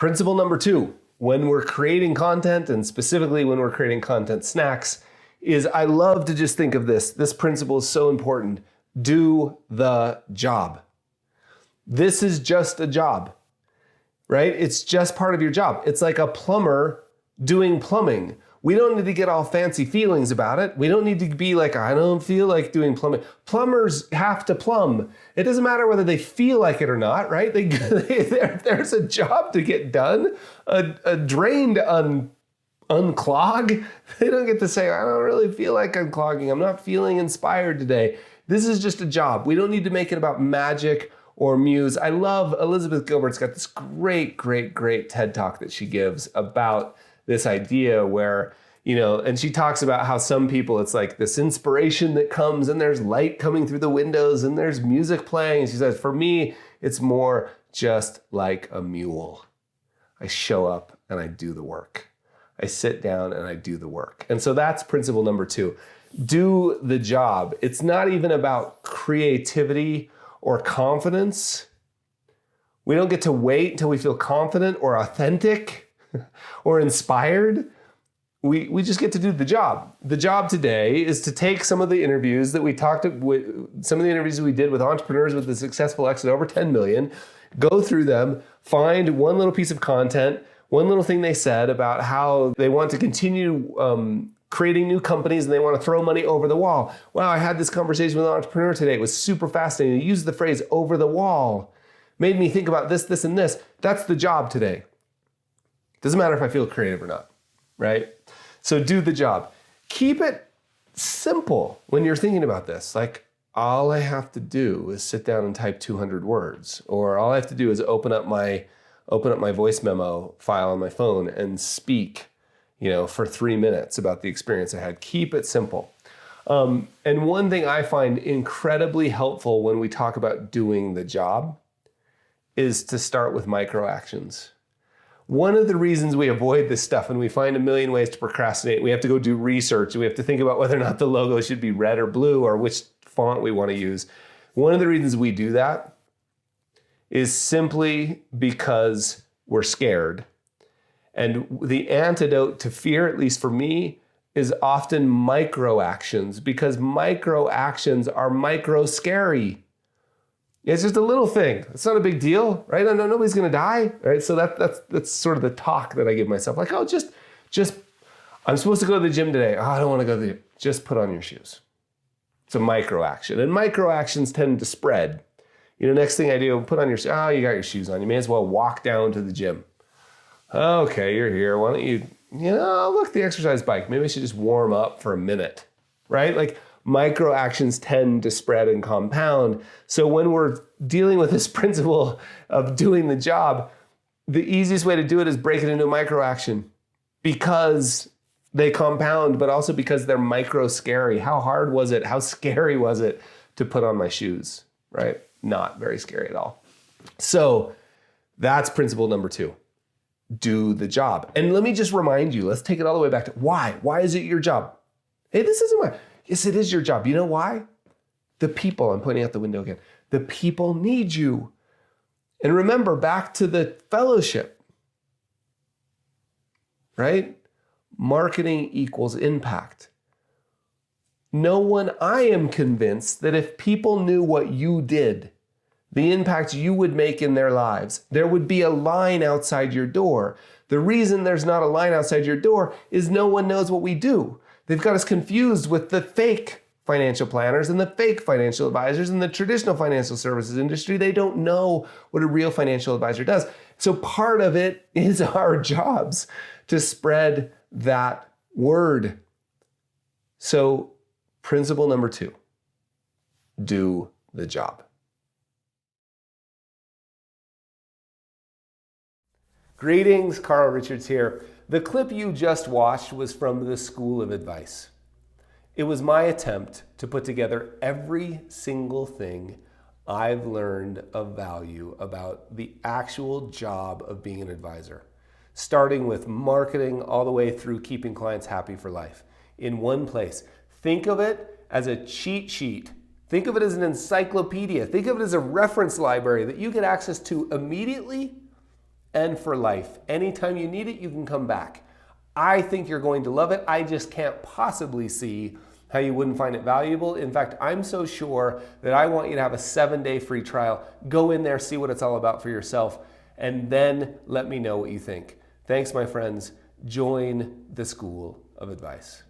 Principle number 2, when we're creating content, and specifically when we're creating content snacks, is I love to just think of this. This principle is so important. Do the job. This is just a job, right? It's just part of your job. It's like a plumber doing plumbing. We don't need to get all fancy feelings about it. We don't need to be like, I don't feel like doing plumbing. Plumbers have to plumb. It doesn't matter whether they feel like it or not, right? There's a job to get done, a drain to unclog. They don't get to say, I don't really feel like unclogging. I'm not feeling inspired today. This is just a job. We don't need to make it about magic or muse. I love Elizabeth Gilbert's got this great TED Talk that she gives about this idea where, and she talks about how some people, it's like this inspiration that comes and there's light coming through the windows and there's music playing. And she says, for me, it's more just like a mule. I show up and I do the work. I sit down and I do the work. And so that's principle number 2. Do the job. It's not even about creativity or confidence. We don't get to wait until we feel confident or authentic or inspired. We just get to do the job. The job today is to take some of the interviews that we talked with, some of the interviews we did with entrepreneurs with a successful exit over 10 million, go through them, find one little piece of content, one little thing they said about how they want to continue creating new companies and they want to throw money over the wall. Wow, I had this conversation with an entrepreneur today. It was super fascinating. He used the phrase over the wall. Made me think about this, this, and this. That's the job today. Doesn't matter if I feel creative or not, right? So do the job. Keep it simple when you're thinking about this. Like, all I have to do is sit down and type 200 words, or all I have to do is open up my voice memo file on my phone and speak, for 3 minutes about the experience I had. Keep it simple. And one thing I find incredibly helpful when we talk about doing the job is to start with micro actions. One of the reasons we avoid this stuff and we find a million ways to procrastinate, we have to go do research, we have to think about whether or not the logo should be red or blue or which font we want to use. One of the reasons we do that is simply because we're scared. And the antidote to fear, at least for me, is often micro actions, because micro actions are micro scary. It's just a little thing. It's not a big deal, right? No, nobody's gonna die, right? So that's sort of the talk that I give myself. Like, oh, just I'm supposed to go to the gym today. Oh, I don't want to go to the gym. Just put on your shoes. It's a micro action, and micro actions tend to spread. Next thing I do, put on your, oh, you got your shoes on. You may as well walk down to the gym. Okay, you're here. Why don't you, look, the exercise bike. Maybe I should just warm up for a minute, right? Like, micro actions tend to spread and compound. So when we're dealing with this principle of doing the job, the easiest way to do it is break it into a micro action, because they compound, but also because they're micro scary. How hard was it? How scary was it to put on my shoes, right? Not very scary at all. So that's principle number 2. Do the job. And let me just remind you, let's take it all the way back to why. Why is it your job? Hey, this isn't my, yes, it is your job. You know why? The people, I'm pointing out the window again. The people need you. And remember, back to the fellowship, right? Marketing equals impact. I am convinced that if people knew what you did, the impact you would make in their lives, there would be a line outside your door. The reason there's not a line outside your door is no one knows what we do. They've got us confused with the fake financial planners and the fake financial advisors and the traditional financial services industry. They don't know what a real financial advisor does. So part of it is our jobs to spread that word. So principle number 2, do the job. Greetings, Carl Richards here. The clip you just watched was from the School of Advice. It was my attempt to put together every single thing I've learned of value about the actual job of being an advisor, starting with marketing all the way through keeping clients happy for life in one place. Think of it as a cheat sheet. Think of it as an encyclopedia. Think of it as a reference library that you get access to immediately and for life. Anytime you need it, you can come back. I think you're going to love it. I just can't possibly see how you wouldn't find it valuable. In fact, I'm so sure that I want you to have a 7-day free trial. Go in there, see what it's all about for yourself, and then let me know what you think. Thanks, my friends. Join the School of Advice.